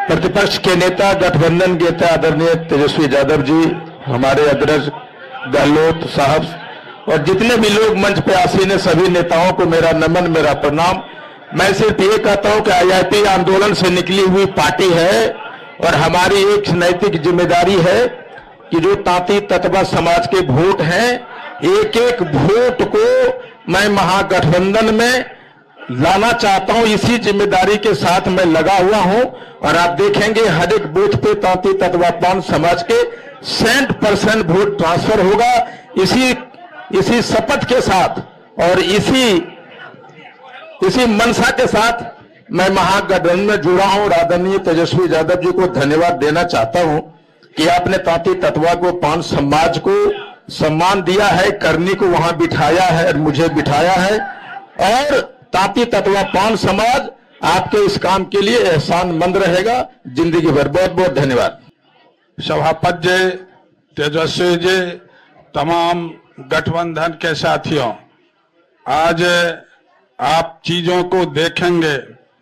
प्रतिपक्ष के नेता, गठबंधन के नेता आदरणीय तेजस्वी यादव जी, हमारे अग्रज गहलोत साहब और जितने भी लोग मंच पे आसीन है, सभी नेताओं को मेरा नमन, मेरा प्रणाम। मैं सिर्फ ये कहता हूं कि आईआईपी आंदोलन से निकली हुई पार्टी है और हमारी एक नैतिक जिम्मेदारी है कि जो तांती ततवा समाज के वोट हैं, एक एक वोट को मैं महागठबंधन में लाना चाहता हूं। इसी जिम्मेदारी के साथ मैं लगा हुआ हूं और आप देखेंगे हर एक बूथ पे तांती ततवा पान समाज के 100% वोट ट्रांसफर होगा। इसी शपथ के साथ और इसी मनसा के साथ मैं महागठबंधन में जुड़ा हूं। आदरणीय तेजस्वी यादव जी को धन्यवाद देना चाहता हूं कि आपने तांती ततवा को, पान समाज को सम्मान दिया है, करनी को वहां बिठाया है और मुझे बिठाया है और तांती ततवा पान समाज आपके इस काम के लिए एहसानमंद रहेगा जिंदगी भर। बहुत बहुत धन्यवाद। सभापति जी, तेजस्वी जी, तमाम गठबंधन के साथियों, आज आप चीजों को देखेंगे।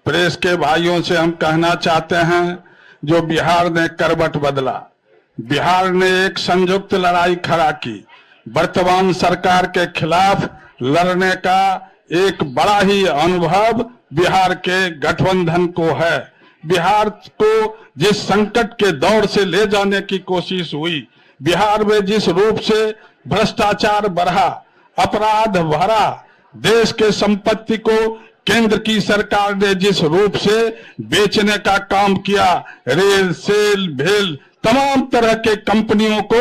प्रेस के भाइयों से हम कहना चाहते हैं, जो बिहार ने करवट बदला, बिहार ने एक संयुक्त लड़ाई खड़ा की, वर्तमान सरकार के खिलाफ लड़ने का एक बड़ा ही अनुभव बिहार के गठबंधन को है। बिहार को जिस संकट के दौर से ले जाने की कोशिश हुई, बिहार में जिस रूप से भ्रष्टाचार बढ़ा, अपराध बढ़ा, देश के संपत्ति को केंद्र की सरकार ने जिस रूप से बेचने का काम किया, रेल, सेल, भेल, तमाम तरह के कंपनियों को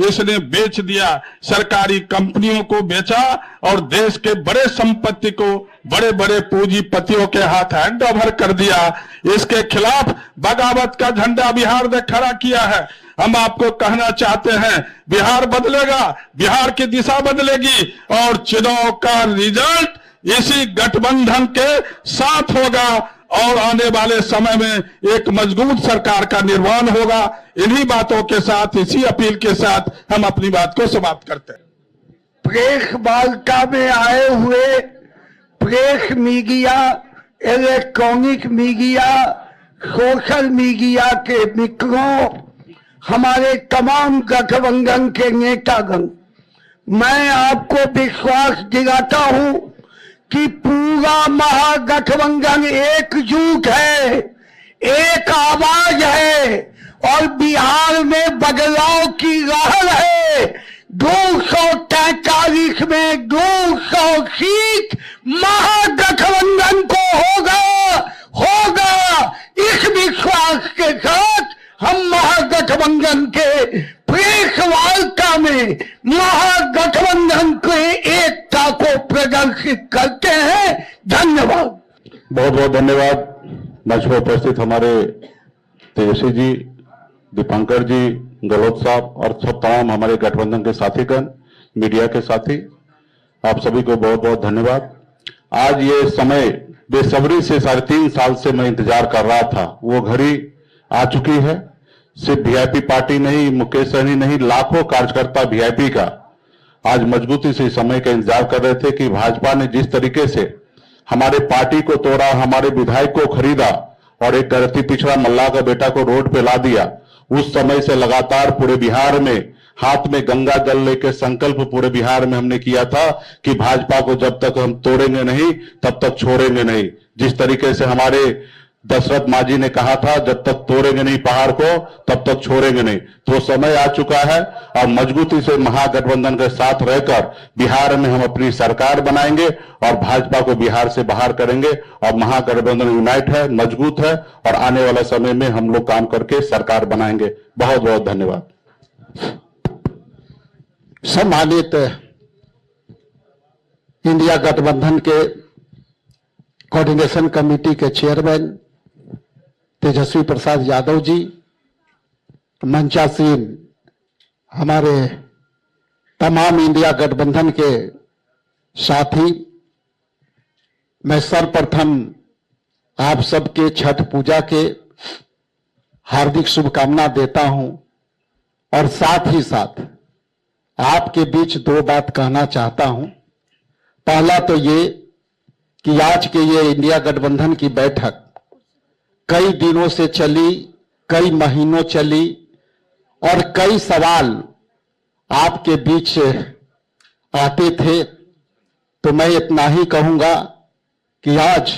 इसने बेच दिया, सरकारी कंपनियों को बेचा और देश के बड़े संपत्ति को बड़े बड़े पूंजीपतियों के हाथ हैंड ओवर कर दिया। इसके खिलाफ बगावत का झंडा बिहार ने खड़ा किया है। हम आपको कहना चाहते हैं, बिहार बदलेगा, बिहार की दिशा बदलेगी और चुनाव का रिजल्ट इसी गठबंधन के साथ होगा और आने वाले समय में एक मजबूत सरकार का निर्माण होगा। इन्हीं बातों के साथ, इसी अपील के साथ हम अपनी बात को समाप्त करते हैं। प्रेस वार्ता में आए हुए press media, electronic media, social media के मित्रों, हमारे तमाम गठबंधन के नेतागण, मैं आपको विश्वास दिलाता हूं कि पूरा महागठबंधन एकजुट है, एक आवाज है और बिहार में बदलाव की लहर है। 243 में 200 सीट महागठबंधन को होगा। इस विश्वास के साथ हम महागठबंधन के प्रेस वार्ता में महागठबंधन के एकता को प्रदर्शित करते हैं। धन्यवाद। बहुत बहुत धन्यवाद। मंच पर उपस्थित हमारे तेजस्वी जी, दीपांकर जी, गहलोत साहब और सब तमाम हमारे गठबंधन के साथीगण, मीडिया के साथी, आप सभी को बहुत बहुत धन्यवाद। आज ये समय बेसब्री से 3.5 साल से मैं इंतजार कर रहा था, वो घड़ी आ चुकी है। सिर्फ वीआईपी पार्टी नहीं, मुकेश सहनी नहीं, लाखों कार्यकर्ता वीआईपी का आज मजबूती से समय का इंतजार कर रहे थे कि भाजपा ने जिस तरीके से हमारे पार्टी को तोड़ा, हमारे विधायक को खरीदा और एक गलती पिछड़ा मल्लाह का बेटा को रोड पे ला दिया, उस समय से लगातार पूरे बिहार में हाथ में गंगा जल लेकर संकल्प पूरे बिहार में हमने किया था कि भाजपा को जब तक हम तोड़ेंगे नहीं तब तक छोड़ेंगे नहीं। जिस तरीके से हमारे दशरथ मांझी ने कहा था, जब तक तोड़ेंगे नहीं पहाड़ को तब तक छोड़ेंगे नहीं, तो समय आ चुका है और मजबूती से महागठबंधन के साथ रहकर बिहार में हम अपनी सरकार बनाएंगे और भाजपा को बिहार से बाहर करेंगे और महागठबंधन यूनाइट है, मजबूत है और आने वाला समय में हम लोग काम करके सरकार बनाएंगे। बहुत बहुत धन्यवाद। सम्मानित इंडिया गठबंधन के कोऑर्डिनेशन कमेटी के चेयरमैन तेजस्वी प्रसाद यादव जी, मंचासीन हमारे तमाम इंडिया गठबंधन के साथी, मैं सर्वप्रथम आप सबके छठ पूजा के हार्दिक शुभकामना देता हूं और साथ ही साथ आपके बीच 2 बात कहना चाहता हूं। पहला तो ये कि आज के ये इंडिया गठबंधन की बैठक कई दिनों से चली, कई महीनों चली और कई सवाल आपके बीच आते थे। तो मैं इतना ही कहूंगा कि आज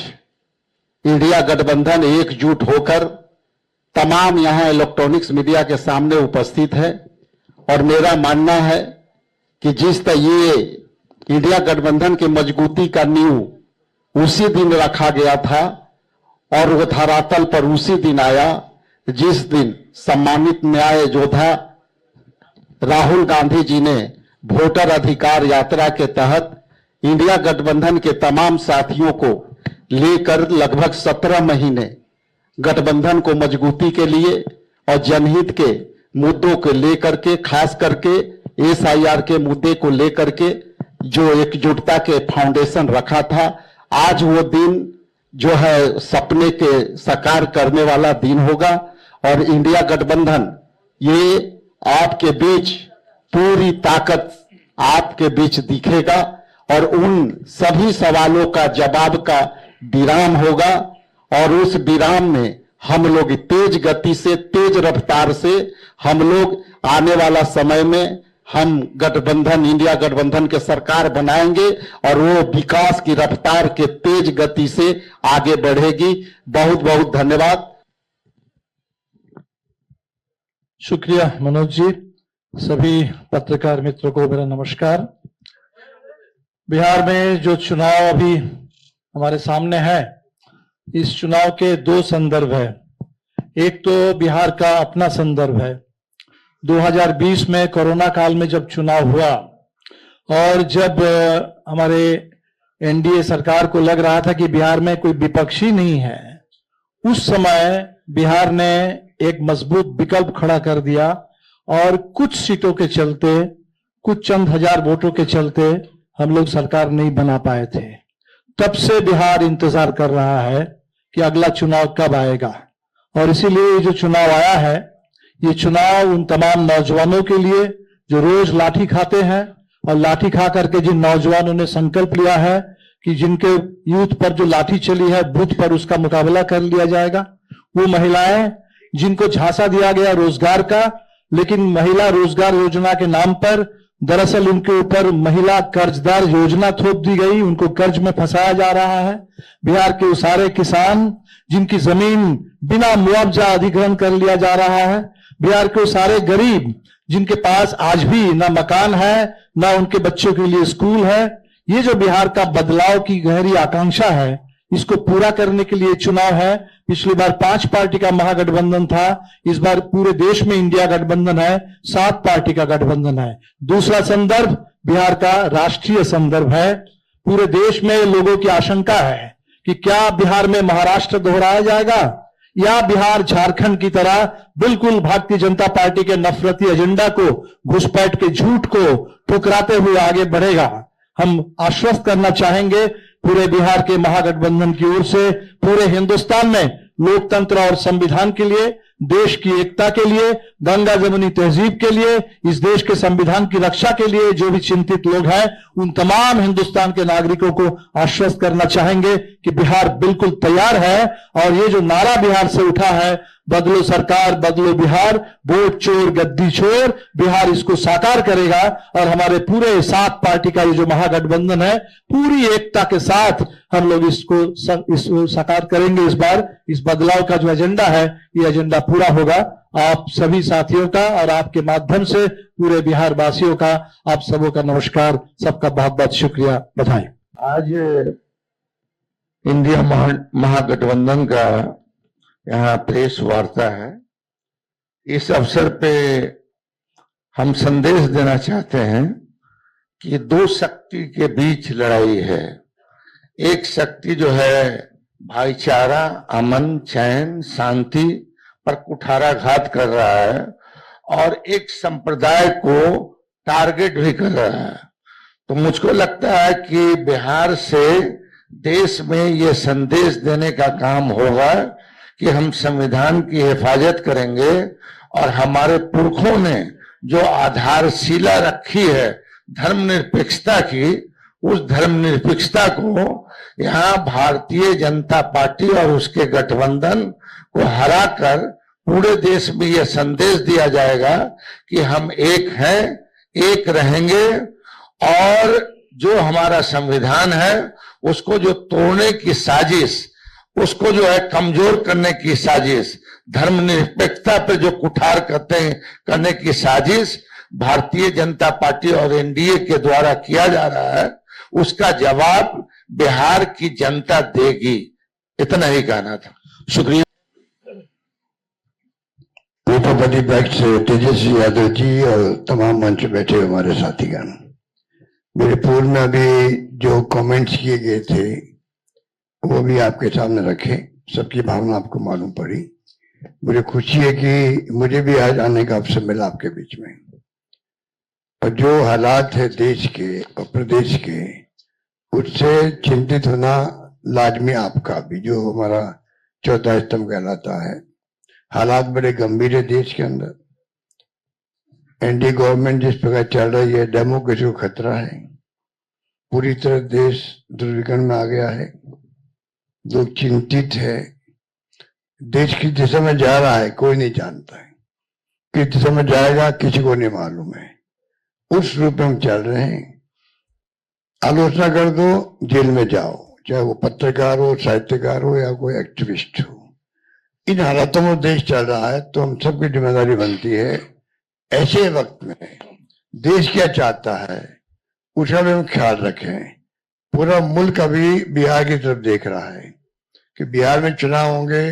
इंडिया गठबंधन एकजुट होकर तमाम यहां इलेक्ट्रॉनिक्स मीडिया के सामने उपस्थित है और मेरा मानना है कि जिस तरह ये इंडिया गठबंधन की मजबूती का नींव उसी दिन रखा गया था और वो धरातल पर उसी दिन आया जिस दिन सम्मानित न्याय योद्धा राहुल गांधी जी ने वोटर अधिकार यात्रा के तहत इंडिया गठबंधन के तमाम साथियों को लेकर लगभग 17 महीने गठबंधन को मजबूती के लिए और जनहित के मुद्दों को लेकर के, खास करके SIR के मुद्दे को लेकर के जो एकजुटता के फाउंडेशन रखा था, आज वो दिन जो है सपने के साकार करने वाला दिन होगा और इंडिया गठबंधन ये आपके बीच पूरी ताकत आपके बीच दिखेगा और उन सभी सवालों का जवाब का विराम होगा और उस विराम में हम लोग तेज गति से, तेज रफ्तार से हम लोग आने वाला समय में हम गठबंधन, इंडिया गठबंधन के सरकार बनाएंगे और वो विकास की रफ्तार के तेज गति से आगे बढ़ेगी। बहुत बहुत धन्यवाद। शुक्रिया मनोज जी। सभी पत्रकार मित्रों को मेरा नमस्कार। बिहार में जो चुनाव अभी हमारे सामने है, इस चुनाव के दो संदर्भ है। एक तो बिहार का अपना संदर्भ है। 2020 में कोरोना काल में जब चुनाव हुआ और जब हमारे NDA सरकार को लग रहा था कि बिहार में कोई विपक्षी नहीं है, उस समय बिहार ने एक मजबूत विकल्प खड़ा कर दिया और कुछ सीटों के चलते, कुछ चंद हजार वोटों के चलते हम लोग सरकार नहीं बना पाए थे। तब से बिहार इंतजार कर रहा है कि अगला चुनाव कब आएगा और इसीलिए ये जो चुनाव आया है, ये चुनाव उन तमाम नौजवानों के लिए जो रोज लाठी खाते हैं और लाठी खा करके जिन नौजवानों ने संकल्प लिया है कि जिनके यूथ पर जो लाठी चली है बूथ पर उसका मुकाबला कर लिया जाएगा। वो महिलाएं जिनको झांसा दिया गया रोजगार का, लेकिन महिला रोजगार योजना के नाम पर दरअसल उनके ऊपर महिला कर्जदार योजना थोप दी गई, उनको कर्ज में फंसाया जा रहा है। बिहार के वो सारे किसान जिनकी जमीन बिना मुआवजा अधिग्रहण कर लिया जा रहा है, बिहार के वो सारे गरीब जिनके पास आज भी ना मकान है, ना उनके बच्चों के लिए स्कूल है। ये जो बिहार का बदलाव की गहरी आकांक्षा है, इसको पूरा करने के लिए चुनाव है। पिछली बार 5 पार्टी का महागठबंधन था, इस बार पूरे देश में इंडिया गठबंधन है, 7 पार्टी का गठबंधन है। दूसरा संदर्भ बिहार का राष्ट्रीय संदर्भ है। पूरे देश में लोगों की आशंका है कि क्या बिहार में महाराष्ट्र दोहराया जाएगा या बिहार झारखंड की तरह बिल्कुल भारतीय जनता पार्टी के नफरती एजेंडा को, घुसपैठ के झूठ को ठुकराते हुए आगे बढ़ेगा। हम आश्वस्त करना चाहेंगे पूरे बिहार के महागठबंधन की ओर से पूरे हिंदुस्तान में लोकतंत्र और संविधान के लिए, देश की एकता के लिए, गंगा जमुनी तहजीब के लिए, इस देश के संविधान की रक्षा के लिए जो भी चिंतित लोग हैं, उन तमाम हिंदुस्तान के नागरिकों को आश्वस्त करना चाहेंगे कि बिहार बिल्कुल तैयार है। और ये जो नारा बिहार से उठा है, बदलो सरकार बदलो बिहार, वोट चोर गद्दी छोर, बिहार इसको साकार करेगा और हमारे पूरे 7 पार्टी का ये जो महागठबंधन है, पूरी एकता के साथ हम लोग इसको साकार करेंगे। इस बार इस बदलाव का जो एजेंडा है, ये एजेंडा पूरा होगा। आप सभी साथियों का और आपके माध्यम से पूरे बिहार वासियों का, आप सबों का नमस्कार, सबका बहुत बहुत शुक्रिया, बधाई। आज इंडिया महागठबंधन का यहाँ प्रेस वार्ता है। इस अवसर पे हम संदेश देना चाहते हैं कि 2 शक्ति के बीच लड़ाई है। एक शक्ति जो है भाईचारा, अमन, चैन, शांति पर कुठाराघात कर रहा है और एक संप्रदाय को टारगेट भी कर रहा है। तो मुझको लगता है कि बिहार से देश में ये संदेश देने का काम होगा कि हम संविधान की हिफाजत करेंगे और हमारे पुरखों ने जो आधारशिला रखी है धर्मनिरपेक्षता की, उस धर्मनिरपेक्षता को यहाँ भारतीय जनता पार्टी और उसके गठबंधन को हराकर पूरे देश में यह संदेश दिया जाएगा कि हम एक हैं, एक रहेंगे, और जो हमारा संविधान है उसको जो तोड़ने की साजिश, उसको जो है कमजोर करने की साजिश, धर्मनिरपेक्षता पर जो कुठार करने की साजिश भारतीय जनता पार्टी और एनडीए के द्वारा किया जा रहा है, उसका जवाब बिहार की जनता देगी। इतना ही कहना था। शुक्रिया। विपक्षी पक्ष से तेजस्वी यादव जी और तमाम मंच बैठे हमारे साथीगण, मेरे पूर्व में अभी जो कमेंट्स किए गए थे वो भी आपके सामने रखे। सबकी भावना आपको मालूम पड़ी। मुझे खुशी है कि मुझे भी आज आने का अवसर मिला आपके बीच में। और जो हालात है देश के और प्रदेश के, उससे चिंतित होना लाजमी आपका भी, जो हमारा चौथा स्तंभ कहलाता है। हालात बड़े गंभीर है देश के अंदर। एनडीए गवर्नमेंट जिस प्रकार चल रही है, डेमोक्रेसी को खतरा है। पूरी तरह देश दुर्विघटन में आ गया है। लोग चिंतित है। देश किस दिशा में जा रहा है कोई नहीं जानता है। किस दिशा में जाएगा किसी को नहीं मालूम है। उस रूप में हम चल रहे हैं। आलोचना कर दो, जेल में जाओ, चाहे वो पत्रकार हो, साहित्यकार हो या कोई एक्टिविस्ट हो। इन हालातों में देश चल रहा है, तो हम सबकी जिम्मेदारी बनती है ऐसे वक्त में देश क्या चाहता है उसका भी हम ख्याल रखें। पूरा मुल्क अभी बिहार की तरफ देख रहा है कि बिहार में चुनाव होंगे,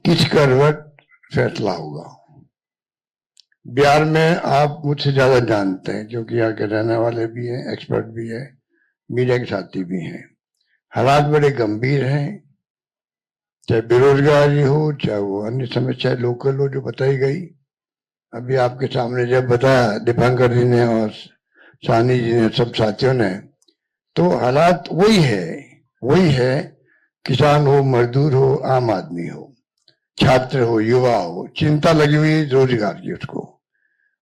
किस करवट फैसला होगा। बिहार में आप मुझसे ज्यादा जानते हैं क्योंकि यहाँ के रहने वाले भी हैं, एक्सपर्ट भी है, मीडिया के साथी भी हैं। हालात बड़े गंभीर हैं, चाहे बेरोजगारी हो, चाहे वो अन्य समस्या लोकल हो जो बताई गई। अभी आपके सामने जब बताया दीपांकर जी ने और सानी जी ने, सब साथियों ने, तो हालात वही है। किसान हो, मजदूर हो, आम आदमी हो, छात्र हो, युवा हो, चिंता लगी हुई रोजगार की उसको।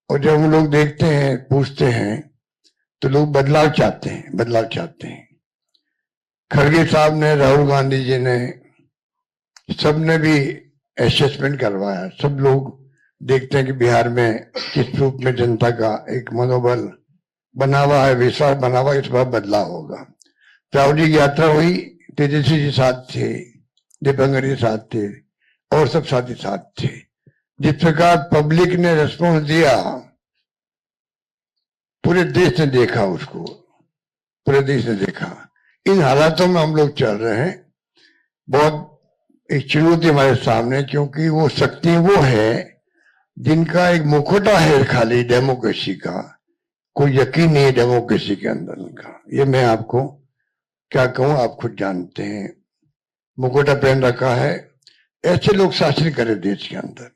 और जब हम लोग देखते हैं, पूछते हैं, तो लोग बदलाव चाहते हैं। खड़गे साहब ने, राहुल गांधी जी ने, सबने भी असेसमेंट करवाया। सब लोग देखते हैं कि बिहार में किस रूप में जनता का एक मनोबल बना हुआ है, विश्वास बना हुआ, इस बार बदलाव होगा। राहुल जी की यात्रा हुई, तेजस्वी जी साथ थे, दीपांकर जी साथ थे और सब साथी साथ थे। जिस प्रकार पब्लिक ने रिस्पॉन्स दिया, पूरे देश ने देखा उसको, पूरे देश ने देखा। इन हालातों में हम लोग चल रहे हैं। बहुत एक चुनौती हमारे सामने, क्योंकि वो शक्ति वो है जिनका एक मुखौटा है खाली डेमोक्रेसी का, कोई यकीन नहीं है डेमोक्रेसी के अंदर उनका। ये मैं आपको क्या कहूं, आप खुद जानते हैं। मुखौटा पहन रखा है, ऐसे लोग शासन करें देश के अंदर।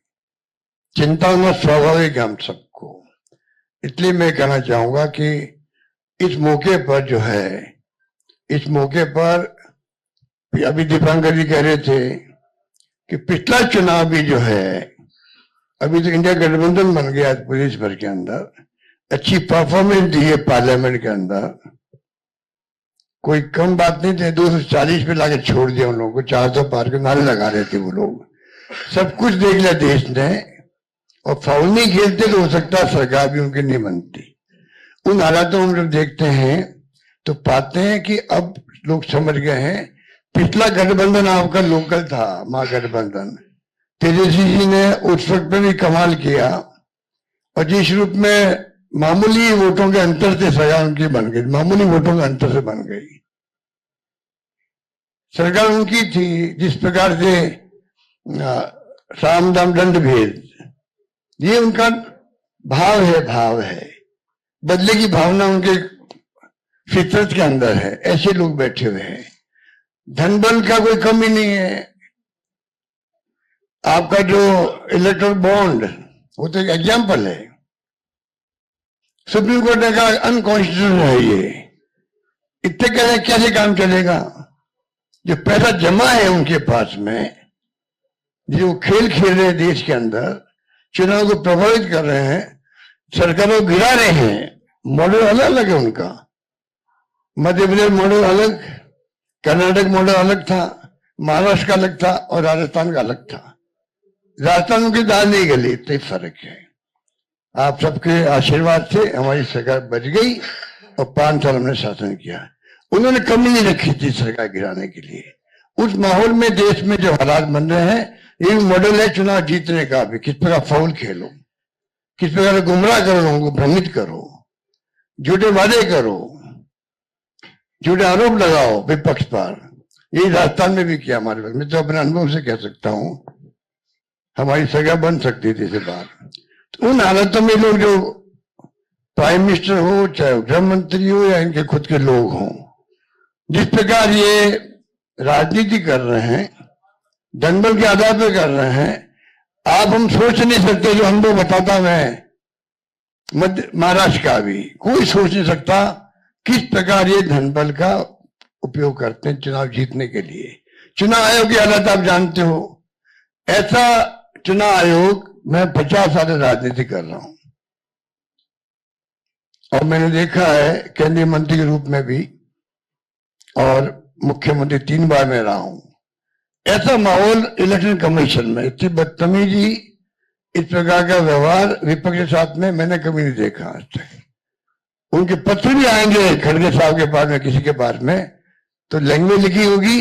चिंता होना स्वाभाविक है हम सबको। इसलिए मैं कहना चाहूंगा कि इस मौके पर जो है, इस मौके पर अभी दीपांकर जी कह रहे थे कि पिछला चुनाव भी जो है, अभी तो इंडिया गठबंधन बन गया प्रदेश भर के अंदर, अच्छी परफॉर्मेंस दी है पार्लियामेंट के अंदर। कोई कम बात नहीं थे, 240 पे लाके छोड़ दिया उन लोगों को, 400 पार के नारे लगा रहे थे वो लोग। सब कुछ देख लिया देश ने, और फाउल नहीं खेलते तो हो सकता सरकार भी उनकी नहीं बनती। उन हालातों में हम जब देखते हैं तो पाते हैं कि अब लोग समझ गए हैं। पिछला गठबंधन आपका लोकल था, महागठबंधन, तेजस्वी जी ने उस वक्त में भी कमाल किया, और जिस रूप में मामूली वोटों के अंतर से सरकार उनकी बन गई, मामूली वोटों के अंतर से बन गई सरकार उनकी थी। जिस प्रकार से साम दाम दंड भेद, ये उनका भाव है। बदले की भावना उनके फितरत के अंदर है। ऐसे लोग बैठे हुए हैं। धन बल का कोई कमी नहीं है। आपका जो इलेक्ट्रल बॉन्ड, वो तो एक एग्जाम्पल है। सुप्रीम कोर्ट ने कहा अनकॉन्स्टिट्यूशनल है ये। इतने कैसे काम चलेगा? जो पैसा जमा है उनके पास में, जो खेल खेल रहे हैं देश के अंदर, चुनाव को प्रभावित कर रहे हैं, सरकारों को गिरा रहे हैं। मॉडल अलग अलग है उनका। मध्य प्रदेश मॉडल अलग, कर्नाटक मॉडल अलग था, महाराष्ट्र का अलग था और राजस्थान का अलग था। राजस्थान में की दाल नहीं गली, इतना ही फर्क है। आप सबके आशीर्वाद से हमारी सरकार बच गई और 5 साल हमने शासन किया। उन्होंने कमी नहीं रखी थी सरकार गिराने के लिए। उस माहौल में देश में जो हालात बन रहे हैं, ये मॉडल है चुनाव जीतने का भी। किस प्रकार फाउल खेलो, किस प्रकार गुमराह करो, लोगों को भ्रमित करो, झूठे वादे करो, झूठे आरोप लगाओ विपक्ष पर। यही राजस्थान में भी किया हमारे पास। मैं तो अपने अनुभव से कह सकता हूं, हमारी सरकार बन सकती थी इस बार। तो उन हालातों में लोग जो प्राइम मिनिस्टर हो, चाहे गृह मंत्री हो या इनके खुद के लोग हों, जिस प्रकार ये राजनीति कर रहे हैं, जनबल के आधार पर कर रहे हैं, आप हम सोच नहीं सकते। जो अनुभव बताता मैं महाराष्ट्र का भी, कोई सोच नहीं सकता किस प्रकार ये धनबल का उपयोग करते हैं चुनाव जीतने के लिए। चुनाव आयोग की हालत आप जानते हो। ऐसा चुनाव आयोग, मैं 50 साल राजनीति कर रहा हूं और मैंने देखा है केंद्रीय मंत्री के रूप में भी और मुख्यमंत्री 3 बार में रहा हूं। ऐसा माहौल इलेक्शन कमीशन में, इतनी बदतमीजी, इस प्रकार का व्यवहार विपक्ष के साथ में मैंने कभी नहीं देखा आज तक। उनके पत्र भी आएंगे खड़गे साहब के पास में, किसी के पास में, तो लैंग्वेज लिखी होगी,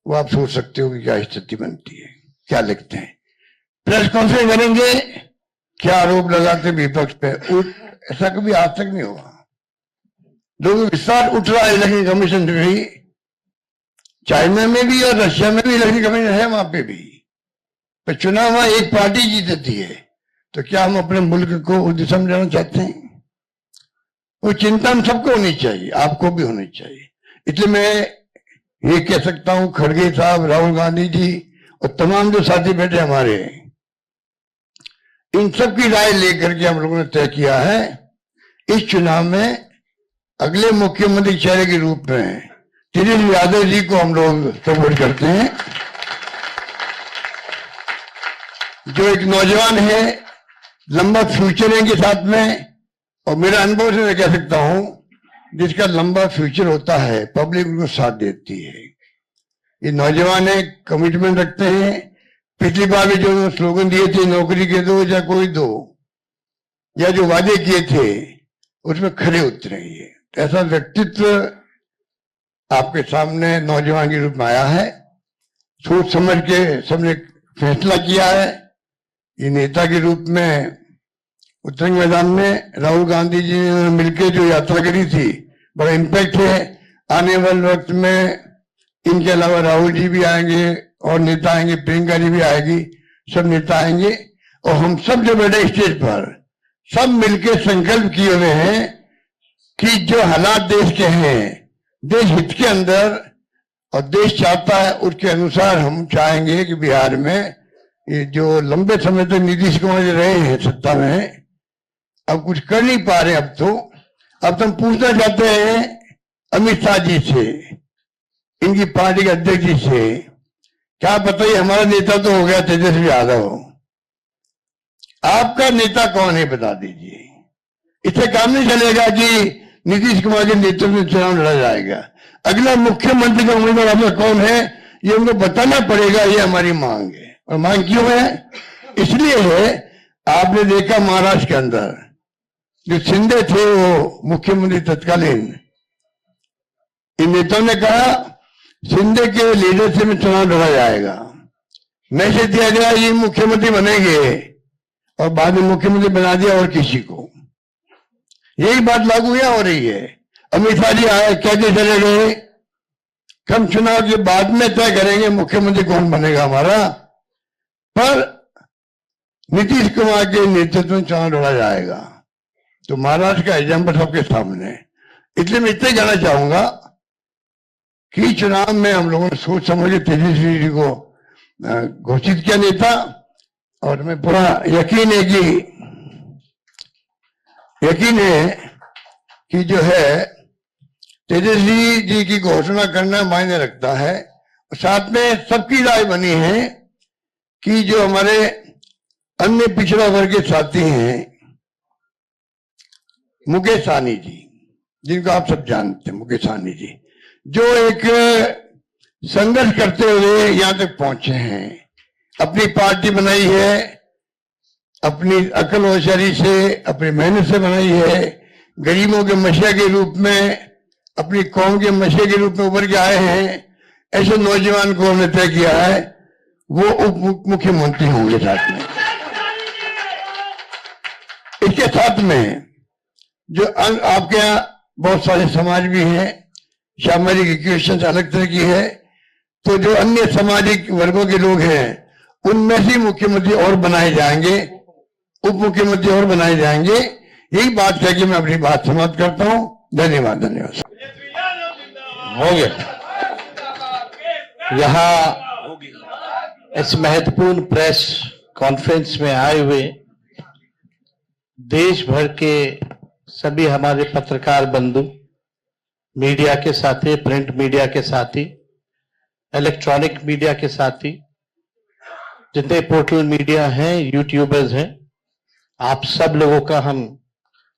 वो आप सोच सकते हो कि क्या स्थिति बनती है, क्या लिखते हैं। प्रेस कॉन्फ्रेंस करेंगे, क्या आरोप लगाते विपक्ष पे, ऐसा कभी आज तक नहीं हुआ। लोगों का विश्वास उठ रहा है इलेक्शन कमीशन से भी। चाइना में भी और रशिया में भी इलेक्शन कमीशन है, वहां पे भी। पर चुनाव वहां एक पार्टी जीतती है, तो क्या हम अपने मुल्क को उस दिशा में जाना चाहते हैं? वो चिंता हम सबको होनी चाहिए, आपको भी होनी चाहिए। इसलिए मैं ये कह सकता हूं, खड़गे साहब, राहुल गांधी जी और तमाम जो साथी बैठे हमारे, इन सब की राय लेकर के हम लोगों ने तय किया है इस चुनाव में अगले मुख्यमंत्री चेहरे के रूप में तेजस्वी यादव जी को हम लोग सपोर्ट करते हैं, जो एक नौजवान है, लंबा फ्यूचर है इनके साथ में। और मेरा अनुभव से मैं कह सकता हूं, जिसका लंबा फ्यूचर होता है पब्लिक उनको साथ देती है। ये नौजवान है, कमिटमेंट रखते हैं। पिछली बार भी जो स्लोगन दिए थे, नौकरी के दो या कोई दो, या जो वादे किए थे उसमें खरे उतरे। ये ऐसा व्यक्तित्व आपके सामने नौजवान के रूप में आया है। सोच समझ के सबने फैसला किया है। ये नेता के रूप में उत्तरंग मैदान में राहुल गांधी जी ने मिलकर जो यात्रा करी थी, बड़ा इम्पैक्ट है। आने वाले वक्त में इनके अलावा राहुल जी भी आएंगे और नेता आएंगे, प्रियंका जी भी आएगी, सब नेता आएंगे। और हम सब जो बैठे स्टेज पर, सब मिलकर संकल्प किए हुए हैं कि जो हालात देश के हैं, देश हित के अंदर और देश चाहता है उसके अनुसार हम चाहेंगे कि बिहार में ये जो लंबे समय तक नीतीश कुमार जी रहे हैं सत्ता में, अब कुछ कर नहीं पा रहे। अब तो हम पूछना चाहते हैं अमित शाह जी से, इनकी पार्टी के अध्यक्ष जी से, क्या बताइए, हमारा नेता तो हो गया तेजस्वी यादव, आपका नेता कौन है बता दीजिए। इससे काम नहीं चलेगा कि नीतीश कुमार के नेतृत्व में चुनाव लड़ा जाएगा। अगला मुख्यमंत्री का उम्मीदवार आपका कौन है, ये उनको बताना पड़ेगा। ये हमारी मांग है। और मांग क्यों है? इसलिए है, आपने देखा महाराष्ट्र के अंदर जो शिंदे थे, वो मुख्यमंत्री तत्कालीन, इन नेताओं ने कहा शिंदे के लीडरशिप में चुनाव लड़ा जाएगा। मैसेज दिया गया ये मुख्यमंत्री बनेंगे और बाद में मुख्यमंत्री बना दिया और किसी को। यही बात लागू यहाँ हो रही है। अमित शाह जी आए, कैसे चले गए, हम चुनाव के बाद में तय करेंगे मुख्यमंत्री कौन बनेगा हमारा, पर नीतीश कुमार के नेतृत्व में चुनाव लड़ा जाएगा। तो महाराष्ट्र का एग्जाम्पल सबके सामने। इसलिए मैं इतना कहना चाहूंगा कि चुनाव में हम लोगों ने सोच समझ के तेजस्वी जी को घोषित किया नेता, और हमें पूरा यकीन है कि जो है तेजस्वी जी की घोषणा करना मायने रखता है। साथ में सबकी राय बनी है कि जो हमारे अन्य पिछड़ा वर्ग के साथी हैं, मुकेश सहनी जी, जिनको आप सब जानते हैं, मुकेश सहनी जी, जो एक संघर्ष करते हुए यहां तक पहुंचे हैं, अपनी पार्टी बनाई है, अपनी अकल होशियारी से, अपनी मेहनत से बनाई है, गरीबों के मसीहा के रूप में, अपनी कौम के मसीहा के रूप में उभर के आए हैं। ऐसे नौजवान को हमने तय किया है वो उप मुख्यमंत्री होंगे। साथ में इसके साथ में जो आपके यहाँ बहुत सारे समाज भी हैं, सामाजिक इक्वेशन अलग तरह की है, तो जो अन्य सामाजिक वर्गों के लोग हैं उनमें से मुख्यमंत्री और बनाए जाएंगे, उप मुख्यमंत्री और बनाए जाएंगे। यही बात कह के मैं अपनी बात समाप्त करता हूं। धन्यवाद। धन्यवाद। हो गया। यहाँ इस महत्वपूर्ण प्रेस कॉन्फ्रेंस में आए हुए देश भर के सभी हमारे पत्रकार बंधु, मीडिया के साथी, प्रिंट मीडिया के साथी, इलेक्ट्रॉनिक मीडिया के साथी, जितने पोर्टल मीडिया हैं, यूट्यूबर्स हैं, आप सब लोगों का हम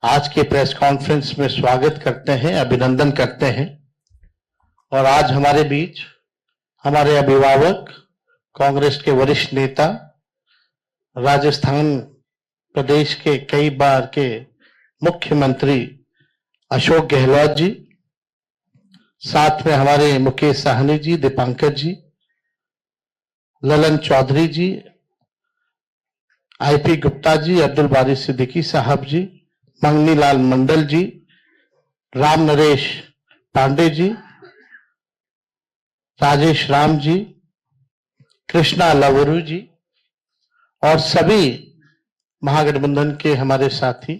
आज के प्रेस कॉन्फ्रेंस में स्वागत करते हैं, अभिनंदन करते हैं। और आज हमारे बीच हमारे अभिभावक, कांग्रेस के वरिष्ठ नेता, राजस्थान प्रदेश के कई बार के मुख्यमंत्री अशोक गहलोत जी, साथ में हमारे मुकेश साहनी जी, दीपांकर जी, ललन चौधरी जी, आईपी गुप्ता जी, अब्दुल बारी सिद्दीकी साहब जी, मंगनी लाल मंडल जी, राम नरेश पांडे जी, राजेश राम जी, कृष्णा लवरू जी और सभी महागठबंधन के हमारे साथी।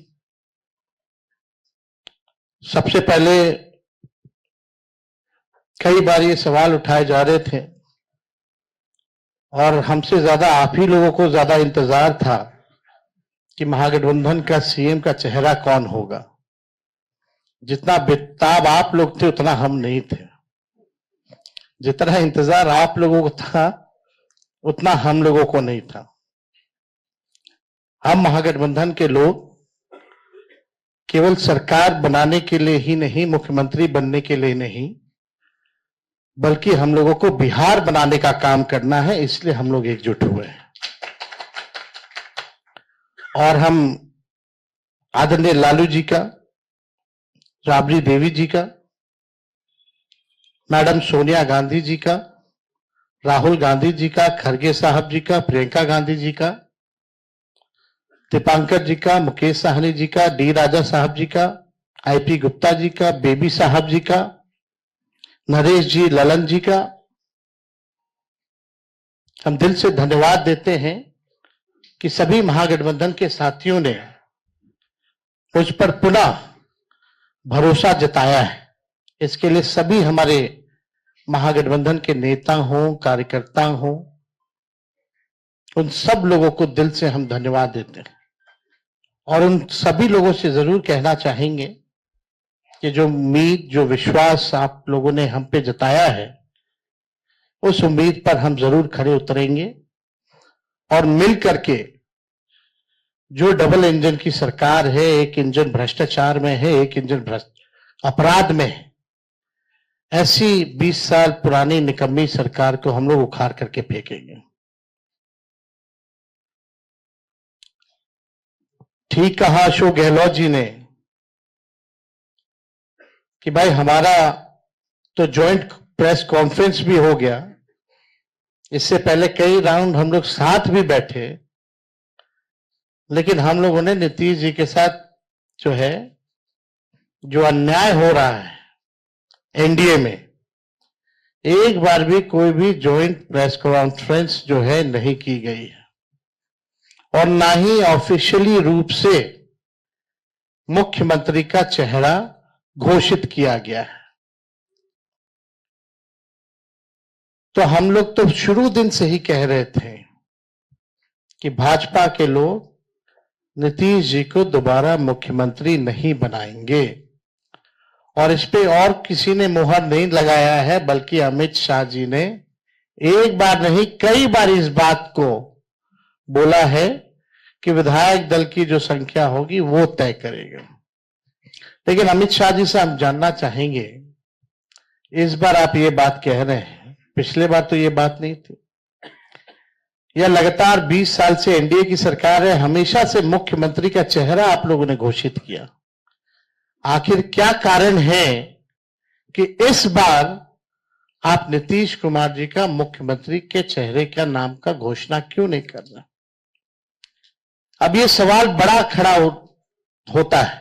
सबसे पहले कई बार ये सवाल उठाए जा रहे थे और हमसे ज्यादा आप ही लोगों को ज्यादा इंतजार था कि महागठबंधन का सीएम का चेहरा कौन होगा। जितना बेताब आप लोग थे उतना हम नहीं थे, जितना इंतजार आप लोगों को था उतना हम लोगों को नहीं था। हम महागठबंधन के लोग केवल सरकार बनाने के लिए ही नहीं, मुख्यमंत्री बनने के लिए नहीं, बल्कि हम लोगों को बिहार बनाने का काम करना है, इसलिए हम लोग एकजुट हुए हैं। और हम आदरणीय लालू जी का, राबड़ी देवी जी का, मैडम सोनिया गांधी जी का, राहुल गांधी जी का, खरगे साहब जी का, प्रियंका गांधी जी का, दीपांकर जी का, मुकेश साहनी जी का, डी राजा साहब जी का, आईपी गुप्ता जी का, बेबी साहब जी का, नरेश जी, ललन जी का हम दिल से धन्यवाद देते हैं कि सभी महागठबंधन के साथियों ने मुझ पर पुनः भरोसा जताया है। इसके लिए सभी हमारे महागठबंधन के नेता हों, कार्यकर्ता हों, उन सब लोगों को दिल से हम धन्यवाद देते हैं। और उन सभी लोगों से जरूर कहना चाहेंगे कि जो उम्मीद, जो विश्वास आप लोगों ने हम पे जताया है, उस उम्मीद पर हम जरूर खड़े उतरेंगे और मिल करके जो डबल इंजन की सरकार है, एक इंजन भ्रष्टाचार में है, एक इंजन अपराध में है, ऐसी 20 साल पुरानी निकम्मी सरकार को हम लोग उखाड़ करके फेंकेंगे। ठीक कहा अशोक गहलोत जी ने कि भाई हमारा तो जॉइंट प्रेस कॉन्फ्रेंस भी हो गया, इससे पहले कई राउंड हम लोग साथ भी बैठे, लेकिन हम लोगों ने नीतीश जी के साथ जो अन्याय हो रहा है एनडीए में, एक बार भी कोई भी जॉइंट प्रेस कॉन्फ्रेंस नहीं की गई है और ना ही ऑफिशियली रूप से मुख्यमंत्री का चेहरा घोषित किया गया है। तो हम लोग तो शुरू दिन से ही कह रहे थे कि भाजपा के लोग नीतीश जी को दोबारा मुख्यमंत्री नहीं बनाएंगे, और इस पे और किसी ने मुहर नहीं लगाया है, बल्कि अमित शाह जी ने एक बार नहीं कई बार इस बात को बोला है कि विधायक दल की जो संख्या होगी वो तय करेगा। लेकिन अमित शाह जी से हम जानना चाहेंगे इस बार आप ये बात कह रहे हैं, पिछले बार तो ये बात नहीं थी। यह लगातार 20 साल से एनडीए की सरकार है, हमेशा से मुख्यमंत्री का चेहरा आप लोगों ने घोषित किया। आखिर क्या कारण है कि इस बार आप नीतीश कुमार जी का मुख्यमंत्री के चेहरे का नाम का घोषणा क्यों नहीं कर रहे? अब ये सवाल बड़ा खड़ा होता है।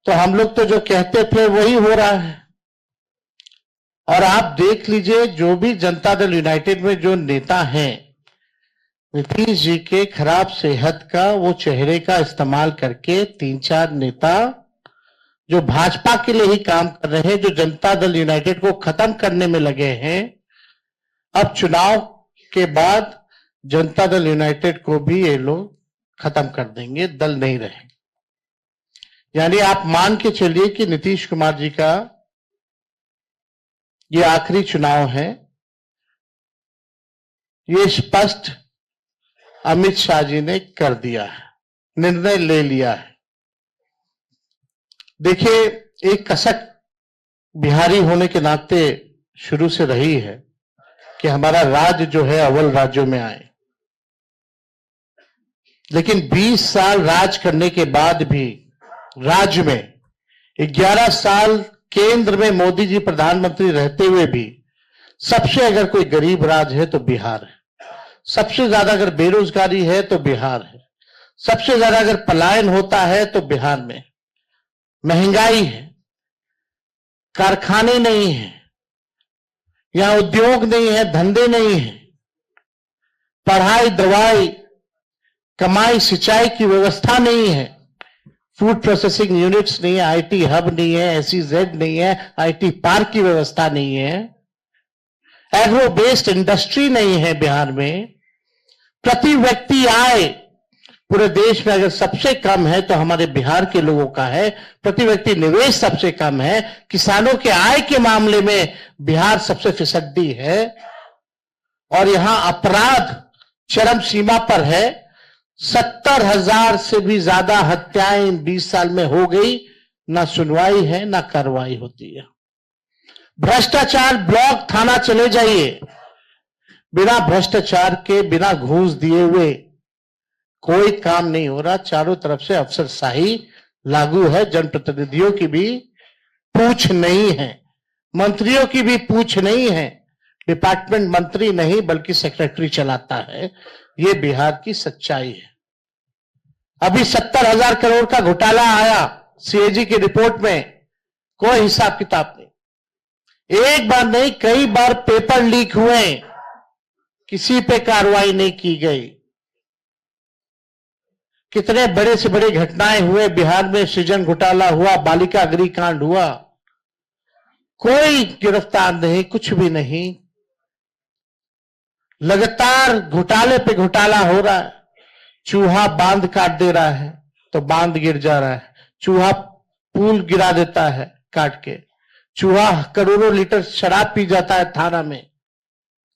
तो हम लोग तो जो कहते थे वही हो रहा है। और आप देख लीजिए, जो भी जनता दल यूनाइटेड में जो नेता हैं, नीतीश जी के खराब सेहत का वो चेहरे का इस्तेमाल करके 3-4 नेता जो भाजपा के लिए ही काम कर रहे हैं, जो जनता दल यूनाइटेड को खत्म करने में लगे हैं, अब चुनाव के बाद जनता दल यूनाइटेड को भी ये लोग खत्म कर देंगे, दल नहीं रहेंगे। यानी आप मान के चलिए कि नीतीश कुमार जी का ये आखिरी चुनाव है। ये स्पष्ट अमित शाह जी ने कर दिया है, निर्णय ले लिया है। देखिए, एक कसक बिहारी होने के नाते शुरू से रही है कि हमारा राज्य जो है अव्वल राज्यों में आए। लेकिन 20 साल राज करने के बाद भी राज्य में 11 साल केंद्र में मोदी जी प्रधानमंत्री रहते हुए भी सबसे अगर कोई गरीब राज्य है तो बिहार है। सबसे ज्यादा अगर बेरोजगारी है तो बिहार है। सबसे ज्यादा अगर पलायन होता है तो बिहार में। महंगाई है, कारखाने नहीं है, यहां उद्योग नहीं है, धंधे नहीं है, पढ़ाई, दवाई, कमाई, सिंचाई की व्यवस्था नहीं है, फूड प्रोसेसिंग यूनिट्स नहीं है, आईटी हब नहीं है, SEZ नहीं है, आईटी पार्क की व्यवस्था नहीं है, एग्रो बेस्ड इंडस्ट्री नहीं है बिहार में। प्रति व्यक्ति आय पूरे देश में अगर सबसे कम है तो हमारे बिहार के लोगों का है। प्रति व्यक्ति निवेश सबसे कम है। किसानों के आय के मामले में बिहार सबसे फिसड्डी है। और यहां अपराध चरम सीमा पर है। 70,000 से भी ज्यादा हत्याएं 20 साल में हो गई। ना सुनवाई है, ना कार्रवाई होती है। भ्रष्टाचार ब्लॉक थाना चले जाइए, बिना भ्रष्टाचार के, बिना घूस दिए हुए कोई काम नहीं हो रहा। चारों तरफ से अफसरशाही लागू है। जनप्रतिनिधियों की भी पूछ नहीं है, मंत्रियों की भी पूछ नहीं है। डिपार्टमेंट मंत्री नहीं बल्कि सेक्रेटरी चलाता है। ये बिहार की सच्चाई है। अभी 70,000 करोड़ का घोटाला आया CAG की रिपोर्ट में, कोई हिसाब किताब नहीं। एक बार नहीं, कई बार पेपर लीक हुए, किसी पे कार्रवाई नहीं की गई। कितने बड़े से बड़े घटनाएं हुए बिहार में। सृजन घोटाला हुआ, बालिका अग्निकांड हुआ, कोई गिरफ्तार नहीं, कुछ भी नहीं। लगातार घोटाले पे घोटाला हो रहा है। चूहा बांध काट दे रहा है तो बांध गिर जा रहा है। चूहा पुल गिरा देता है काट के। चूहा करोड़ों लीटर शराब पी जाता है थाना में,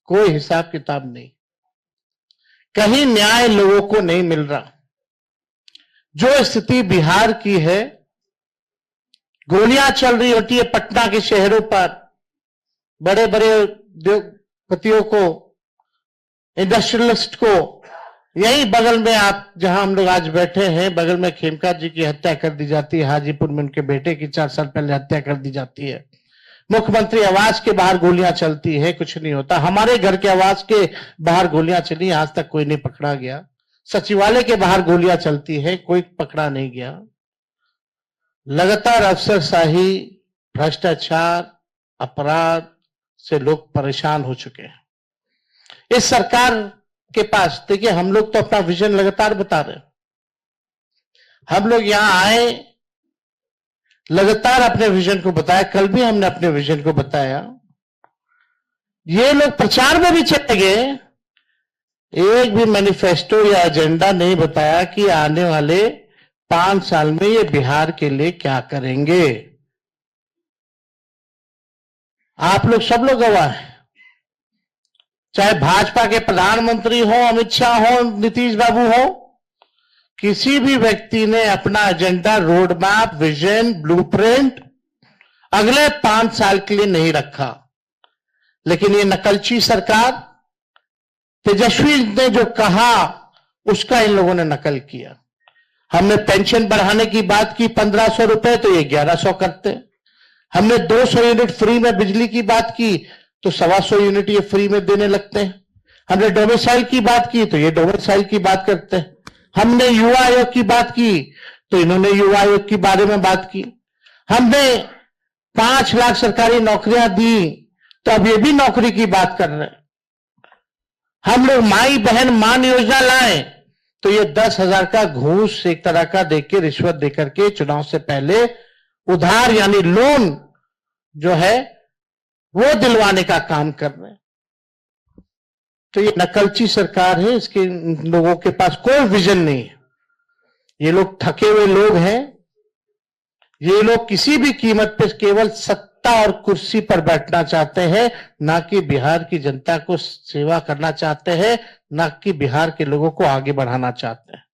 कोई हिसाब किताब नहीं। कहीं न्याय लोगों को नहीं मिल रहा। जो स्थिति बिहार की है, गोलियां चल रही होती है पटना के शहरों पर, बड़े बड़े उद्योगपतियों को, इंडस्ट्रियलिस्ट को। यही बगल में आप जहां हम लोग आज बैठे हैं, बगल में खेमका जी की हत्या कर दी जाती है। हाजीपुर में उनके बेटे की 4 साल पहले हत्या कर दी जाती है। मुख्यमंत्री आवास के बाहर गोलियां चलती है, कुछ नहीं होता। हमारे घर के आवास के बाहर गोलियां चली, आज तक कोई नहीं पकड़ा गया। सचिवालय के बाहर गोलियां चलती है, कोई पकड़ा नहीं गया। लगातार अफसरशाही, भ्रष्टाचार, अपराध से लोग परेशान हो चुके हैं। इस सरकार के पास, देखिए, हम लोग तो अपना विजन लगातार बता रहे हैं। हम लोग यहां आए, लगातार अपने विजन को बताया। कल भी हमने अपने विजन को बताया। ये लोग प्रचार में भी चले गए, एक भी मैनिफेस्टो या एजेंडा नहीं बताया कि आने वाले 5 साल में ये बिहार के लिए क्या करेंगे। आप लोग, सब लोग गवाह हैं। चाहे भाजपा के प्रधानमंत्री हो, अमित शाह हो, नीतीश बाबू हो, किसी भी व्यक्ति ने अपना agenda, road map, vision, blueprint अगले 5 साल के लिए नहीं रखा। लेकिन ये नकलची सरकार, तेजस्वी ने जो कहा उसका इन लोगों ने नकल किया। हमने पेंशन बढ़ाने की बात की 1500 रुपए, तो ये 1100 करते। हमने 200 यूनिट फ्री में बिजली की बात की तो 125 यूनिट ये फ्री में देने लगते हैं। हमने डोमिसाइल की बात की तो ये डोमिसाइल की बात करते हैं। हमने युवा आयोग की बात की तो इन्होंने युवा आयोग के बारे में बात की। हमने 5 लाख सरकारी नौकरियां दी तो अब ये भी नौकरी की बात कर रहे हैं। हम लोग माई बहन मान योजना लाए तो ये 10,000 का घूस एक तरह का देके, रिश्वत देकर के चुनाव से पहले उधार यानी लोन जो है वो दिलवाने का काम कर रहे हैं। तो ये नकलची सरकार है, इसके लोगों के पास कोई विजन नहीं है। ये लोग थके हुए लोग हैं। ये लोग किसी भी कीमत पर केवल सत्ता और कुर्सी पर बैठना चाहते हैं, ना कि बिहार की जनता को सेवा करना चाहते हैं, ना कि बिहार के लोगों को आगे बढ़ाना चाहते हैं।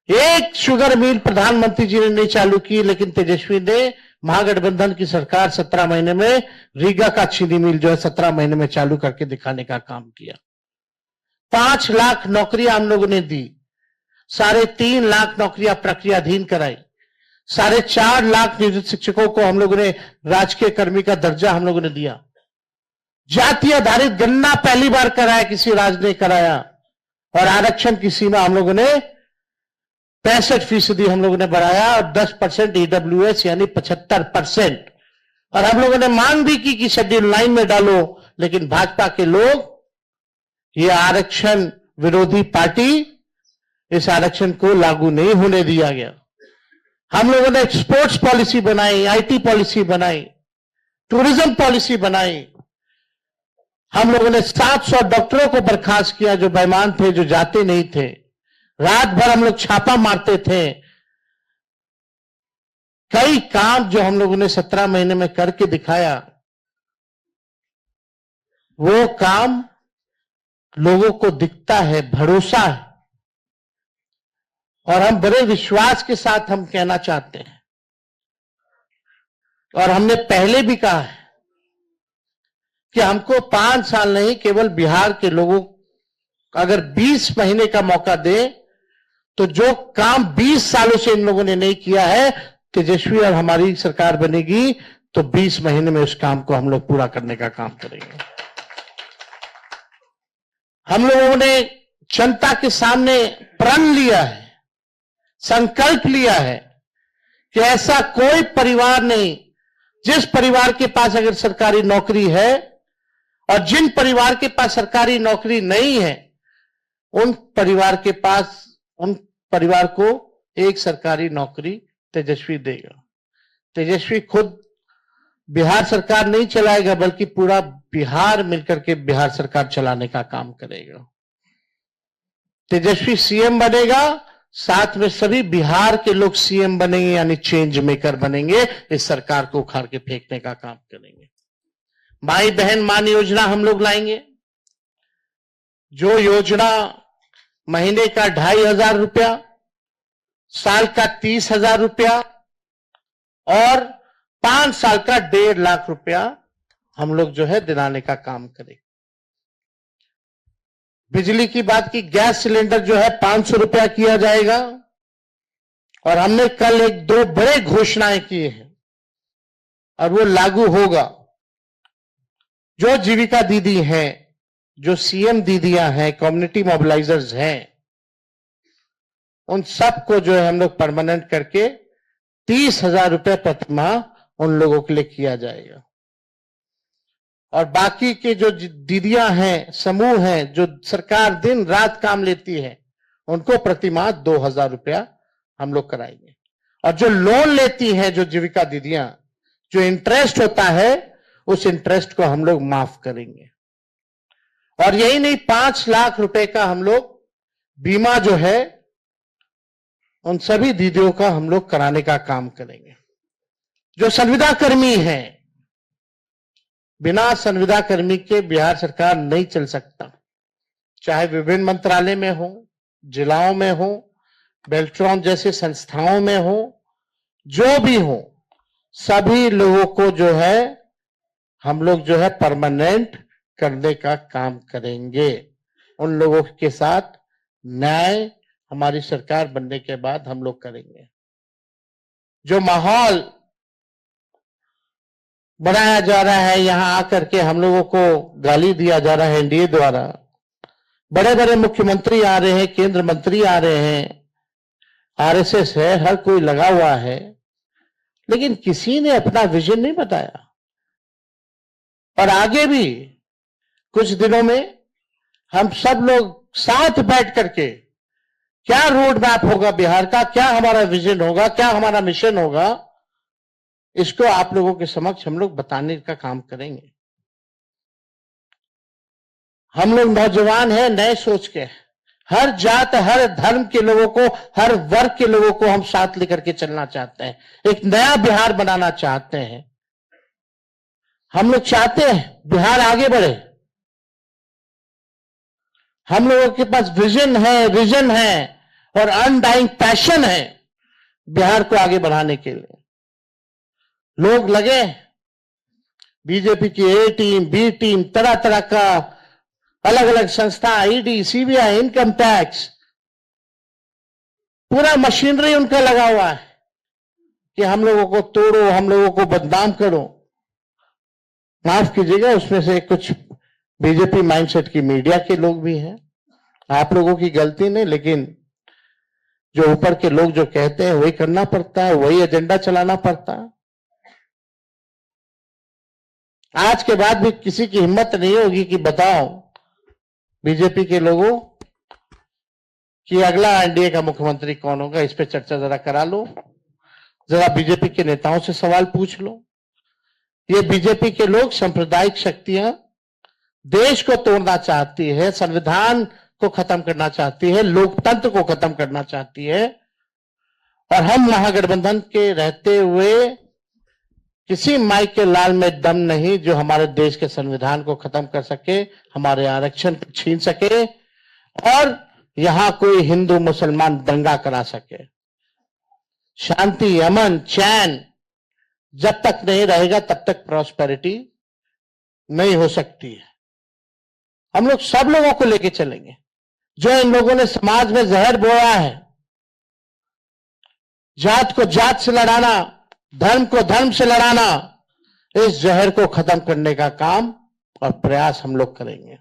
एक शुगर मिल प्रधानमंत्री जी ने नहीं चालू की, लेकिन तेजस्वी ने महागठबंधन की सरकार 17 महीने में रीगा का चीनी मिल जो है 17 महीने में चालू करके दिखाने का काम किया। 5 लाख नौकरियां हम लोगों ने दी, 3.5 लाख नौकरियां प्रक्रियाधीन कराई, 4.5 लाख नियोजित शिक्षकों को हम लोगों ने राजकीय कर्मी का दर्जा हम लोगों ने दिया। जाति आधारित गणना पहली बार कराया, किसी राज्य ने कराया। और आरक्षण की सीमा हम लोगों ने 65% हम लोगों ने बढ़ाया और 10% EWS यानी 75%। और हम लोगों ने मांग भी की कि शेड्यूल 9 में डालो, लेकिन भाजपा के लोग, ये आरक्षण विरोधी पार्टी, इस आरक्षण को लागू नहीं होने दिया गया। हम लोगों ने स्पोर्ट्स पॉलिसी बनाई, IT पॉलिसी बनाई, टूरिज्म पॉलिसी बनाई। हम लोगों ने 700 डॉक्टरों को बर्खास्त किया जो बेईमान थे, जो जाते नहीं थे। रात भर हम लोग छापा मारते थे। कई काम जो हम लोगों ने 17 महीने में करके दिखाया, वो काम लोगों को दिखता है, भरोसा है। और हम बड़े विश्वास के साथ हम कहना चाहते हैं, और हमने पहले भी कहा है कि हमको 5 साल नहीं, केवल बिहार के लोगों अगर 20 महीने का मौका दे तो जो काम 20 सालों से इन लोगों ने नहीं किया है, तेजस्वी और हमारी सरकार बनेगी तो 20 महीने में उस काम को हम लोग पूरा करने का काम करेंगे। हम लोगों ने जनता के सामने प्रण लिया है, संकल्प लिया है कि ऐसा कोई परिवार नहीं, जिस परिवार के पास अगर सरकारी नौकरी है और जिन परिवार के पास सरकारी नौकरी नहीं है, उन परिवार को एक सरकारी नौकरी तेजस्वी देगा। तेजस्वी खुद बिहार सरकार नहीं चलाएगा, बल्कि पूरा बिहार मिलकर के बिहार सरकार चलाने का काम करेगा। तेजस्वी सीएम बनेगा, साथ में सभी बिहार के लोग सीएम बनेंगे, यानी चेंज मेकर बनेंगे। इस सरकार को उखाड़ के फेंकने का काम करेंगे। भाई बहन मान योजना हम लोग लाएंगे, जो योजना महीने का 2,500 रुपया, साल का 30,000 रुपया और 5 साल का 1.5 लाख रुपया हम लोग जो है दिलाने का काम करेंगे। बिजली की बात की, गैस सिलेंडर जो है 500 रुपया किया जाएगा। और हमने कल 1-2 बड़े घोषणाएं की हैं और वो लागू होगा। जो जीविका दीदी हैं, जो सीएम दीदियां हैं, कम्युनिटी मोबिलाइजर्स हैं, उन सबको जो है हम लोग परमानेंट करके 30,000 रुपए प्रति माह उन लोगों के लिए किया जाएगा। और बाकी के जो दीदियां हैं, समूह हैं, जो सरकार दिन रात काम लेती है, उनको प्रति माह 2,000 रुपया हम लोग कराएंगे। और जो लोन लेती हैं, जो जीविका दीदियां, जो इंटरेस्ट होता है, उस इंटरेस्ट को हम लोग माफ करेंगे। और यही नहीं, 5 लाख रुपए का हम लोग बीमा जो है उन सभी दीदियों का हम लोग कराने का काम करेंगे। जो संविदा कर्मी हैं, बिना संविदा कर्मी के बिहार सरकार नहीं चल सकता। चाहे विभिन्न मंत्रालय में हो, जिलाओं में हो, बेल्ट्रॉन जैसे संस्थाओं में हो, जो भी हो, सभी लोगों को जो है हम लोग जो है परमानेंट करने का काम करेंगे। उन लोगों के साथ न्याय हमारी सरकार बनने के बाद हम लोग करेंगे। जो माहौल बनाया जा रहा है, यहां आकर के हम लोगों को गाली दिया जा रहा है एनडीए द्वारा, बड़े बड़े मुख्यमंत्री आ रहे हैं, केंद्र मंत्री आ रहे हैं, आरएसएस है, हर कोई लगा हुआ है, लेकिन किसी ने अपना विजन नहीं बताया। और आगे भी कुछ दिनों में हम सब लोग साथ बैठ करके क्या रोड मैप होगा बिहार का, क्या हमारा विजन होगा, क्या हमारा मिशन होगा, इसको आप लोगों के समक्ष हम लोग बताने का काम करेंगे। हम लोग नौजवान हैं, नए सोच के, हर जात हर धर्म के लोगों को, हर वर्ग के लोगों को हम साथ लेकर के चलना चाहते हैं, एक नया बिहार बनाना चाहते हैं। हम लोग चाहते हैं बिहार आगे बढ़े। हम लोगों के पास विजन है और अनडाइंग पैशन है बिहार को आगे बढ़ाने के लिए। लोग लगे, बीजेपी की ए टीम, बी टीम, तरह तरह का अलग अलग संस्था, ईडी, सीबीआई, इनकम टैक्स, पूरा मशीनरी उनका लगा हुआ है कि हम लोगों को तोड़ो, हम लोगों को बदनाम करो। माफ कीजिएगा, उसमें से कुछ बीजेपी माइंडसेट की मीडिया के लोग भी हैं, आप लोगों की गलती नहीं, लेकिन जो ऊपर के लोग जो कहते हैं वही करना पड़ता है, वही एजेंडा चलाना पड़ता है। आज के बाद भी किसी की हिम्मत नहीं होगी कि बताओ बीजेपी के लोगों कि अगला एनडीए का मुख्यमंत्री कौन होगा, इस पे चर्चा जरा करा लो, जरा बीजेपी के नेताओं से सवाल पूछ लो। ये बीजेपी के लोग सांप्रदायिक शक्तियां देश को तोड़ना चाहती है, संविधान को खत्म करना चाहती है, लोकतंत्र को खत्म करना चाहती है, और हम महागठबंधन के रहते हुए किसी माई के लाल में दम नहीं जो हमारे देश के संविधान को खत्म कर सके, हमारे आरक्षण को छीन सके और यहां कोई हिंदू मुसलमान दंगा करा सके। शांति, अमन, चैन जब तक नहीं रहेगा तब तक प्रॉस्पेरिटी नहीं हो सकती है। हम लोग सब लोगों को लेके चलेंगे। जो इन लोगों ने समाज में जहर बोया है, जात को जात से लड़ाना, धर्म को धर्म से लड़ाना, इस जहर को खत्म करने का काम और प्रयास हम लोग करेंगे,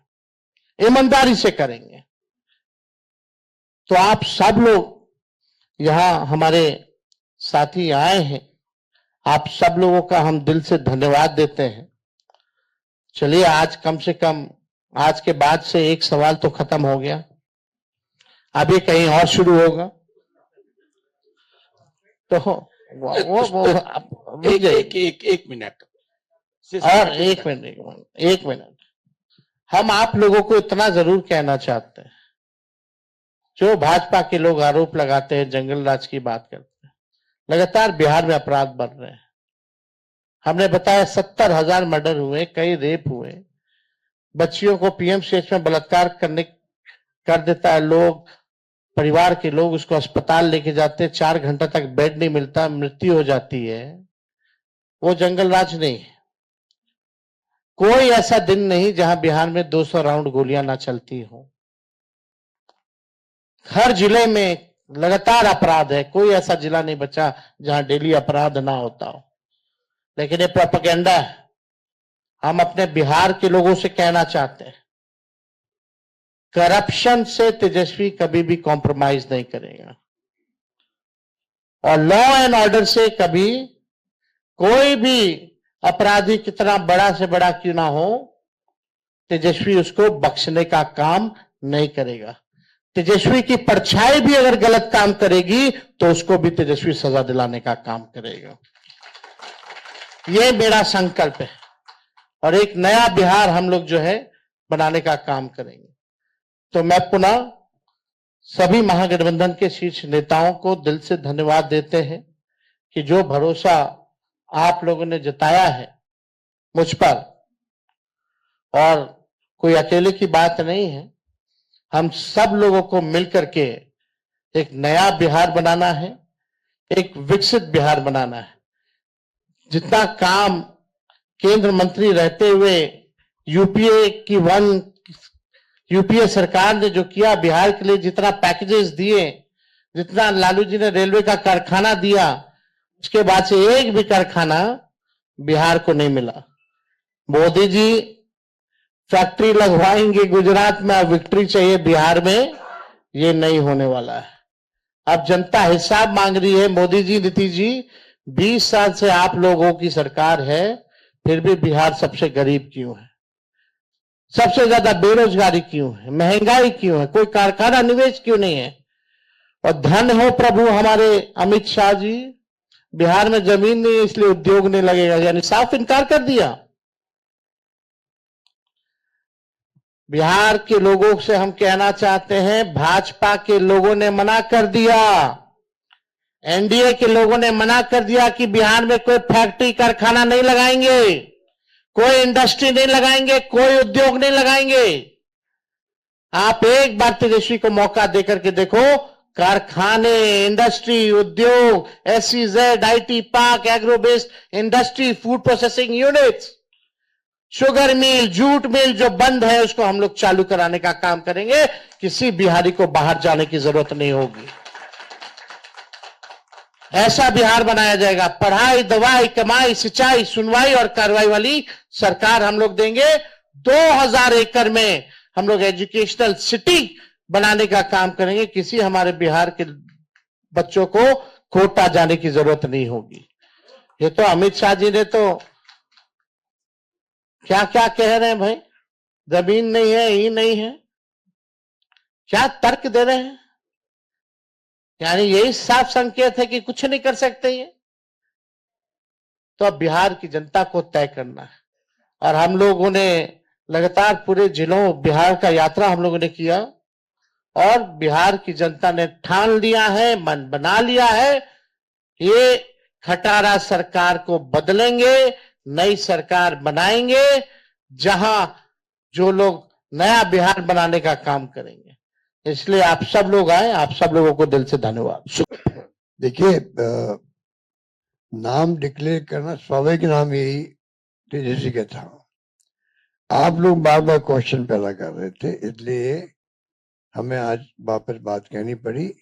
ईमानदारी से करेंगे। तो आप सब लोग यहां हमारे साथी आए हैं, आप सब लोगों का हम दिल से धन्यवाद देते हैं। चलिए, आज कम से कम आज के बाद से एक सवाल तो खत्म हो गया, अभी कहीं और शुरू होगा। तो एक मिनट और एक मिनट हम आप लोगों को इतना जरूर कहना चाहते हैं, जो भाजपा के लोग आरोप लगाते हैं, जंगल राज की बात करते हैं, लगातार बिहार में अपराध बढ़ रहे हैं। हमने बताया 70,000 मर्डर हुए, कई रेप हुए, बच्चियों को पीएमसीएच में बलात्कार कर देता है लोग, परिवार के लोग उसको अस्पताल लेके जाते हैं, 4 घंटा तक बेड नहीं मिलता, मृत्यु हो जाती है। वो जंगल राज नहीं है। कोई ऐसा दिन नहीं जहां बिहार में 200 राउंड गोलियां ना चलती हो। हर जिले में लगातार अपराध है, कोई ऐसा जिला नहीं बचा जहां डेली अपराध ना होता हो। लेकिन ये प्रोपेगेंडा है। हम अपने बिहार के लोगों से कहना चाहते हैं, करप्शन से तेजस्वी कभी भी कॉम्प्रोमाइज नहीं करेगा, और लॉ एंड ऑर्डर से कभी कोई भी अपराधी कितना बड़ा से बड़ा क्यों ना हो, तेजस्वी उसको बख्शने का काम नहीं करेगा। तेजस्वी की परछाई भी अगर गलत काम करेगी तो उसको भी तेजस्वी सजा दिलाने का काम करेगा। ये मेरा संकल्प है, और एक नया बिहार हम लोग जो है बनाने का काम करेंगे। तो मैं पुनः सभी महागठबंधन के शीर्ष नेताओं को दिल से धन्यवाद देते हैं कि जो भरोसा आप लोगों ने जताया है मुझ पर, और कोई अकेले की बात नहीं है, हम सब लोगों को मिलकर के एक नया बिहार बनाना है, एक विकसित बिहार बनाना है। जितना काम केंद्र मंत्री रहते हुए यूपीए सरकार ने जो किया बिहार के लिए, जितना पैकेजेस दिए, जितना लालू जी ने रेलवे का कारखाना दिया, उसके बाद से एक भी कारखाना बिहार को नहीं मिला। मोदी जी फैक्ट्री लगवाएंगे गुजरात में, अब विक्ट्री चाहिए बिहार में, ये नहीं होने वाला है। अब जनता हिसाब मांग रही है। मोदी जी, नीतीश जी, 20 साल से आप लोगों की सरकार है, फिर भी बिहार सबसे गरीब क्यों है? सबसे ज्यादा बेरोजगारी क्यों है? महंगाई क्यों है? कोई कारखाना निवेश क्यों नहीं है? और धन हो प्रभु हमारे अमित शाह जी, बिहार में जमीन नहीं है इसलिए उद्योग नहीं लगेगा, यानी साफ इनकार कर दिया। बिहार के लोगों से हम कहना चाहते हैं, भाजपा के लोगों ने मना कर दिया, एनडीए के लोगों ने मना कर दिया कि बिहार में कोई फैक्ट्री कारखाना नहीं लगाएंगे, कोई इंडस्ट्री नहीं लगाएंगे, कोई उद्योग नहीं लगाएंगे। आप एक बार तेजस्वी को मौका देकर के देखो, कारखाने, इंडस्ट्री, उद्योग, SEZ, IT park, agro based industry, food processing units, sugar mill, jute mill जो बंद है उसको हम लोग चालू कराने का काम करेंगे। किसी बिहारी को बाहर जाने की जरूरत नहीं होगी। ऐसा बिहार बनाया जाएगा। पढ़ाई, दवाई, कमाई, सिंचाई, सुनवाई और कार्रवाई वाली सरकार हम लोग देंगे। 2000 एकड़ में हम लोग एजुकेशनल सिटी बनाने का काम करेंगे। किसी हमारे बिहार के बच्चों को कोटा जाने की जरूरत नहीं होगी। ये तो अमित शाह जी ने तो क्या क्या कह रहे हैं भाई, जमीन नहीं है, ही नहीं है, क्या तर्क दे रहे हैं? यानी यही साफ संकेत है कि कुछ नहीं कर सकते ये। तो अब बिहार की जनता को तय करना है। और हम लोगों ने लगातार पूरे जिलों बिहार का यात्रा हम लोगों ने किया और बिहार की जनता ने ठान लिया है, मन बना लिया है, ये खटारा सरकार को बदलेंगे, नई सरकार बनाएंगे, जहां जो लोग नया बिहार बनाने का काम करेंगे। इसलिए आप सब लोग आए, आप सब लोगों को दिल से धन्यवाद। देखिए, नाम डिक्लेयर करना स्वाभाविक नाम यही तेजस्वी का था। आप लोग बार बार क्वेश्चन पैदा कर रहे थे, इसलिए हमें आज वापस बात कहनी पड़ी।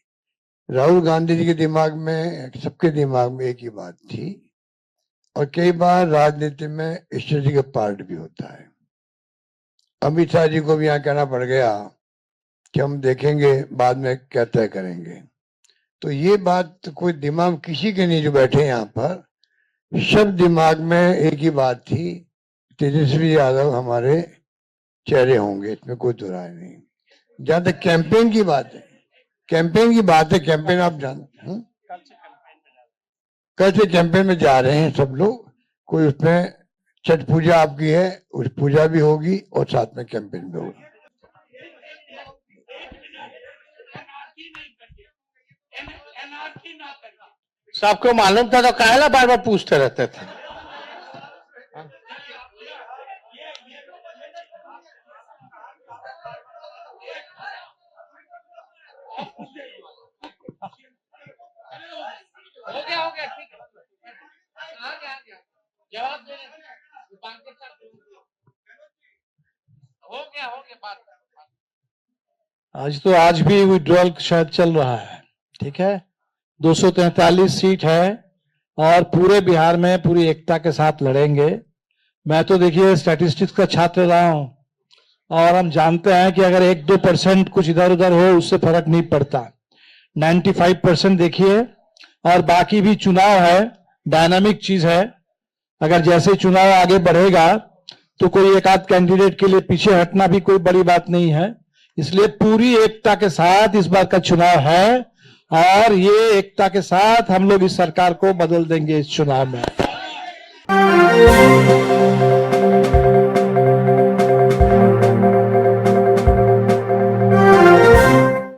राहुल गांधी जी के दिमाग में, सबके दिमाग में एक ही बात थी, और कई बार राजनीति में स्ट्रेटजी का पार्ट भी होता है। अमित शाह जी को भी यहाँ कहना पड़ गया कि हम देखेंगे बाद में क्या तय करेंगे। तो ये बात कोई दिमाग किसी के नहीं जो बैठे यहाँ पर, सब दिमाग में एक ही बात थी, तेजस्वी यादव हमारे चेहरे होंगे, इसमें कोई दो राय नहीं। जहां तक कैंपेन की बात है, कैंपेन आप जानते हैं, कल से कैंपेन में जा रहे हैं सब लोग। कोई उसमें छठ पूजा आपकी है, उस पूजा भी होगी और साथ में कैंपेन भी होगी। सबको मालूम था तो काहेला बार बार पूछते रहते थे। हो गया ठीक है, आ गया जवाब दे रहे हो गया बात। आज भी विड्रॉल शायद चल रहा है, ठीक है। 243 सीट है और पूरे बिहार में पूरी एकता के साथ लड़ेंगे। मैं तो देखिए स्टैटिस्टिक्स का छात्र रहा हूं और हम जानते हैं कि अगर 1-2% कुछ इधर उधर हो उससे फर्क नहीं पड़ता। 95% देखिए, और बाकी भी चुनाव है, डायनामिक चीज है। अगर जैसे चुनाव आगे बढ़ेगा तो कोई एक आध कैंडिडेट के लिए पीछे हटना भी कोई बड़ी बात नहीं है। इसलिए पूरी एकता के साथ इस बार का चुनाव है और ये एकता के साथ हम लोग इस सरकार को बदल देंगे इस चुनाव में।